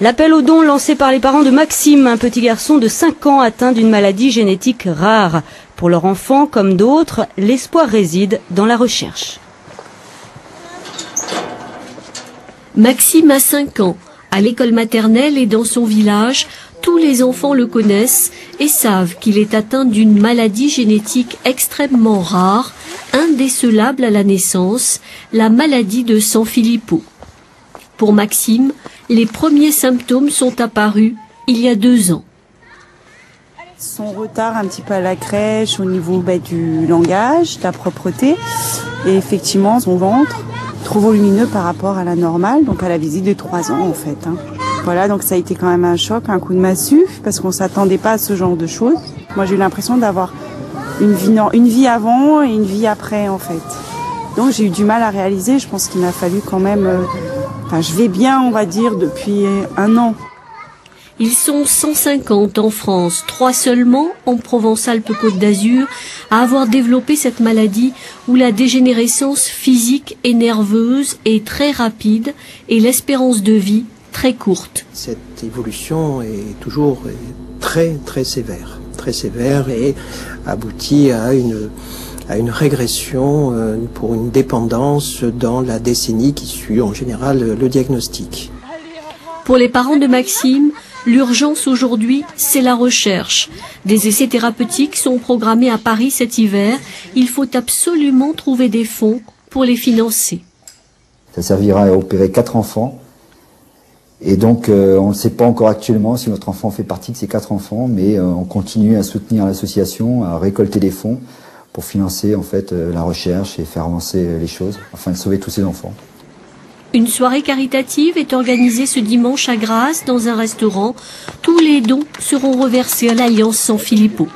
L'appel aux dons lancé par les parents de Maxime, un petit garçon de 5 ans atteint d'une maladie génétique rare. Pour leur enfant, comme d'autres, l'espoir réside dans la recherche. Maxime a 5 ans. À l'école maternelle et dans son village, tous les enfants le connaissent et savent qu'il est atteint d'une maladie génétique extrêmement rare, indécelable à la naissance, la maladie de Sanfilippo. Pour Maxime, les premiers symptômes sont apparus il y a 2 ans. Son retard un petit peu à la crèche au niveau du langage, de la propreté et effectivement son ventre trop volumineux par rapport à la normale, donc à la visite de 3 ans en fait. Voilà, donc ça a été quand même un choc, un coup de massue parce qu'on s'attendait pas à ce genre de choses. Moi j'ai eu l'impression d'avoir une vie avant et une vie après en fait. Donc j'ai eu du mal à réaliser, je pense qu'il m'a fallu quand même... je vais bien, on va dire, depuis 1 an. Ils sont 150 en France, 3 seulement en Provence-Alpes-Côte d'Azur à avoir développé cette maladie où la dégénérescence physique et nerveuse est très rapide et l'espérance de vie très courte. Cette évolution est toujours très sévère et aboutit à une régression pour une dépendance dans la décennie qui suit en général le diagnostic. Pour les parents de Maxime, l'urgence aujourd'hui, c'est la recherche. Des essais thérapeutiques sont programmés à Paris cet hiver. Il faut absolument trouver des fonds pour les financer. Ça servira à opérer 4 enfants. Et donc, on ne sait pas encore actuellement si notre enfant fait partie de ces 4 enfants, mais on continue à soutenir l'association, à récolter des fonds pour financer en fait la recherche et faire avancer les choses, afin de sauver tous ces enfants. Une soirée caritative est organisée ce dimanche à Grasse dans un restaurant. Tous les dons seront reversés à l'Alliance Sanfilippo.